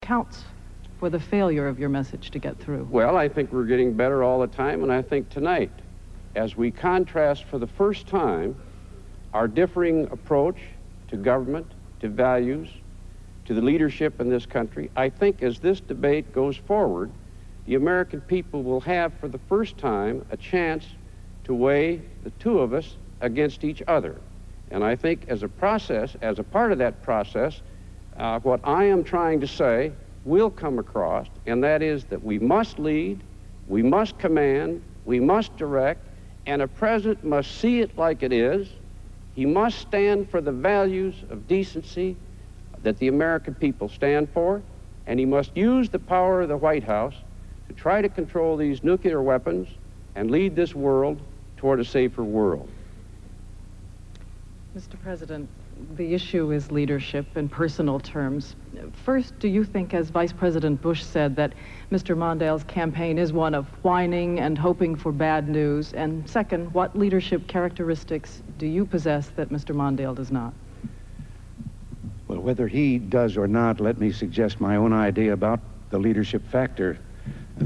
accounts for the failure of your message to get through? Well, I think we're getting better all the time, and I think tonight, as we contrast for the first time our differing approach to government, to values, to the leadership in this country, I think as this debate goes forward, the American people will have for the first time a chance to weigh the two of us against each other. And I think as a process, as a part of that process, what I am trying to say will come across, and that is that we must lead, we must command, we must direct, and a president must see it like it is. He must stand for the values of decency that the American people stand for, and he must use the power of the White House to try to control these nuclear weapons and lead this world toward a safer world. Mr. President, the issue is leadership in personal terms. First, do you think, as Vice President Bush said, that Mr. Mondale's campaign is one of whining and hoping for bad news? And second, what leadership characteristics do you possess that Mr. Mondale does not? Well, whether he does or not, let me suggest my own idea about the leadership factor,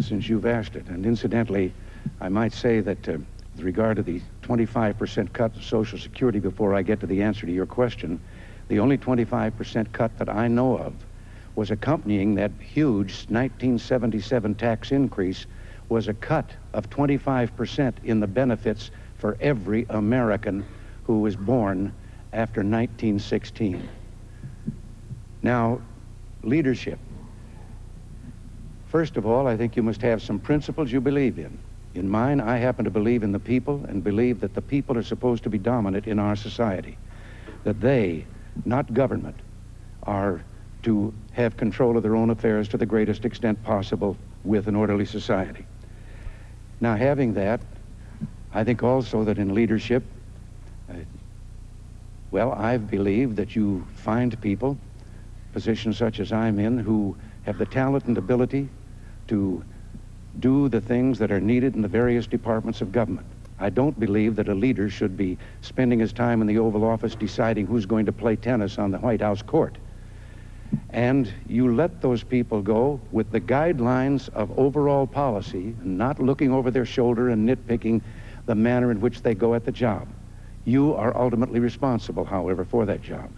since you've asked it. And incidentally, I might say that with regard to the 25% cut of Social Security, before I get to the answer to your question, the only 25% cut that I know of was accompanying that huge 1977 tax increase was a cut of 25% in the benefits for every American who was born after 1916. Now, leadership. First of all, I think you must have some principles you believe in. In mine, I happen to believe in the people and believe that the people are supposed to be dominant in our society. That they, not government, are to have control of their own affairs to the greatest extent possible with an orderly society. Now, having that, I think also that in leadership, well, I've believed that you find people, positions such as I'm in, who have the talent and ability to do the things that are needed in the various departments of government. I don't believe that a leader should be spending his time in the Oval Office deciding who's going to play tennis on the White House court. And you let those people go with the guidelines of overall policy, not looking over their shoulder and nitpicking the manner in which they go at the job. You are ultimately responsible, however, for that job.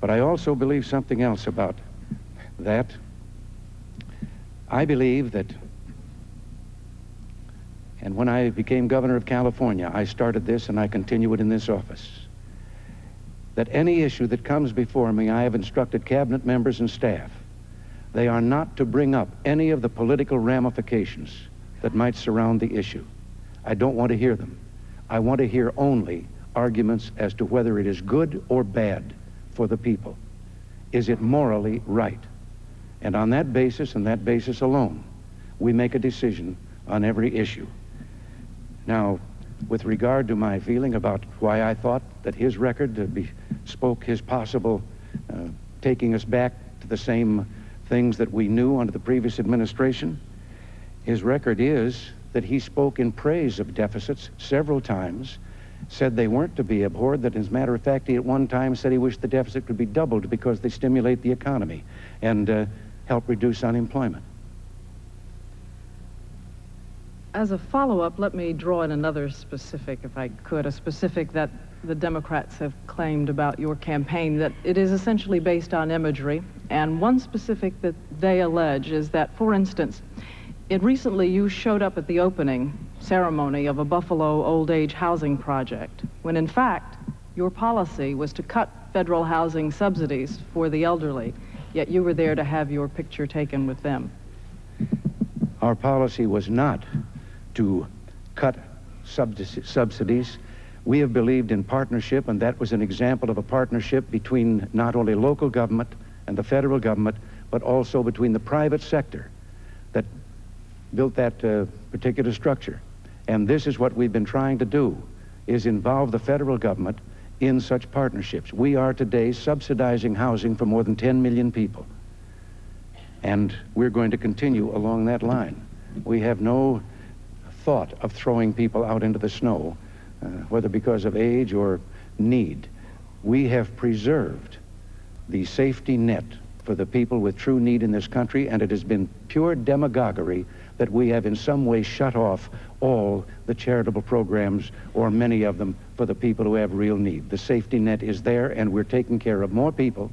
But I also believe something else about that. I believe that, and when I became governor of California, I started this and I continue it in this office, that any issue that comes before me, I have instructed cabinet members and staff, they are not to bring up any of the political ramifications that might surround the issue. I don't want to hear them. I want to hear only arguments as to whether it is good or bad for the people. Is it morally right? And on that basis, and that basis alone, we make a decision on every issue. Now, with regard to my feeling about why I thought that his record spoke his possible taking us back to the same things that we knew under the previous administration, his record is that he spoke in praise of deficits several times, said they weren't to be abhorred, that as a matter of fact, he at one time said he wished the deficit could be doubled because they stimulate the economy and help reduce unemployment. As a follow-up, let me draw in another specific, if I could, a specific that the Democrats have claimed about your campaign, that it is essentially based on imagery. And one specific that they allege is that, for instance, recently you showed up at the opening ceremony of a Buffalo old age housing project, when in fact your policy was to cut federal housing subsidies for the elderly, yet you were there to have your picture taken with them. Our policy was not to cut subsidies. We have believed in partnership, and that was an example of a partnership between not only local government and the federal government, but also between the private sector that built that particular structure. And this is what we've been trying to do, is involve the federal government in such partnerships. We are today subsidizing housing for more than 10 million people. And we're going to continue along that line. We have no thought of throwing people out into the snow, whether because of age or need. We have preserved the safety net for the people with true need in this country, and it has been pure demagoguery that we have in some way shut off all the charitable programs, or many of them, for the people who have real need. The safety net is there, and we're taking care of more people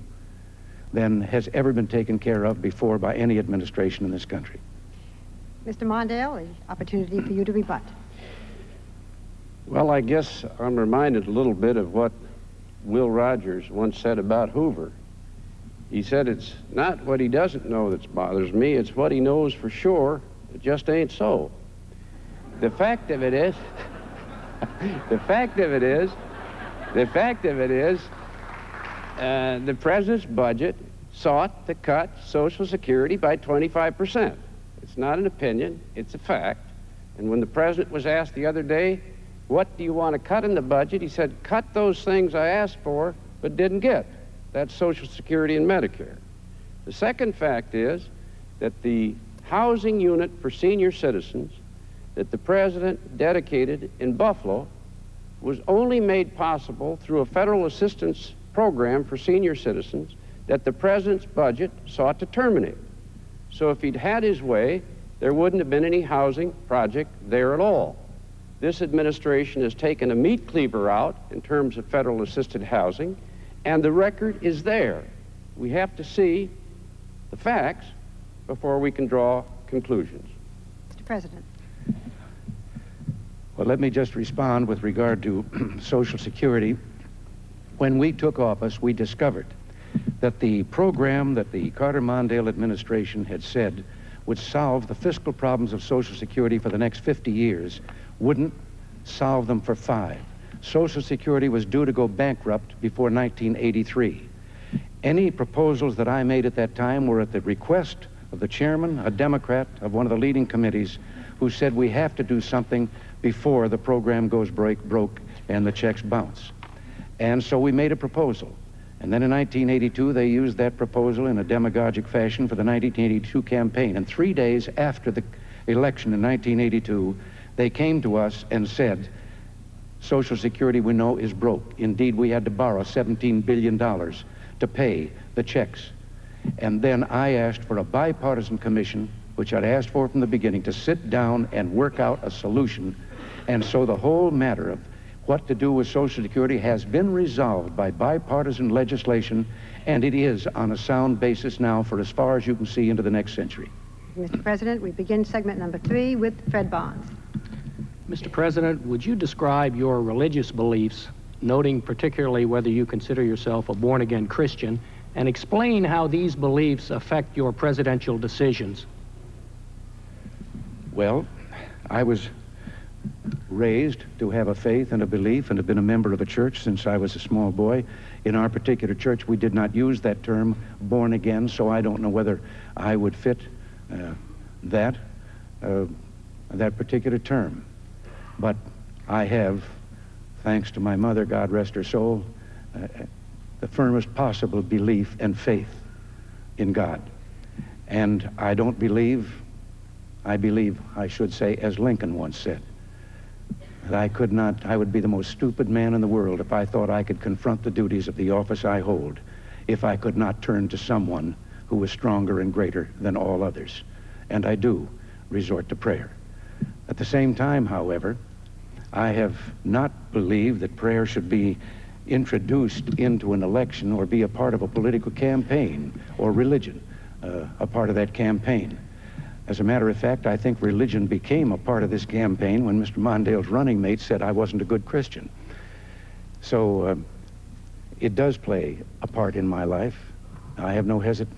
than has ever been taken care of before by any administration in this country. Mr. Mondale, the opportunity for you to rebut. Well, I guess I'm reminded a little bit of what Will Rogers once said about Hoover. He said, it's not what he doesn't know that bothers me, it's what he knows for sure. It just ain't so. The fact of it is, the president's budget sought to cut Social Security by 25%. It's not an opinion, it's a fact. And when the president was asked the other day, what do you want to cut in the budget? He said, cut those things I asked for but didn't get. That's Social Security and Medicare. The second fact is that the housing unit for senior citizens that the president dedicated in Buffalo was only made possible through a federal assistance program for senior citizens that the president's budget sought to terminate. So if he'd had his way, there wouldn't have been any housing project there at all. This administration has taken a meat cleaver out in terms of federal assisted housing, and the record is there. We have to see the facts before we can draw conclusions. Mr. President. Well, let me just respond with regard to Social Security. When we took office, we discovered that the program that the Carter-Mondale administration had said would solve the fiscal problems of Social Security for the next 50 years wouldn't solve them for 5. Social Security was due to go bankrupt before 1983. Any proposals that I made at that time were at the request of the chairman, a Democrat of one of the leading committees, who said we have to do something before the program goes broke and the checks bounce. And so we made a proposal. And then in 1982, they used that proposal in a demagogic fashion for the 1982 campaign. And 3 days after the election in 1982, they came to us and said, Social Security, we know, is broke. Indeed, we had to borrow $17 billion to pay the checks. And then I asked for a bipartisan commission, which I'd asked for from the beginning, to sit down and work out a solution. And so the whole matter of what to do with Social Security has been resolved by bipartisan legislation, and it is on a sound basis now for as far as you can see into the next century. Mr. President, we begin segment number 3 with Fred Barnes. Mr. President, would you describe your religious beliefs, noting particularly whether you consider yourself a born-again Christian, and explain how these beliefs affect your presidential decisions? Well, I was raised to have a faith and a belief and have been a member of a church since I was a small boy. In our particular church, we did not use that term, born again, so I don't know whether I would fit that particular term. But I have, thanks to my mother, God rest her soul, the firmest possible belief and faith in God. And I don't believe, I believe, I should say, as Lincoln once said, that I would be the most stupid man in the world if I thought I could confront the duties of the office I hold if I could not turn to someone who was stronger and greater than all others. And I do resort to prayer. At the same time, however, I have not believed that prayer should be introduced into an election or be a part of a political campaign or religion, a part of that campaign. As a matter of fact, I think religion became a part of this campaign when Mr. Mondale's running mate said I wasn't a good Christian. So it does play a part in my life. I have no hesitation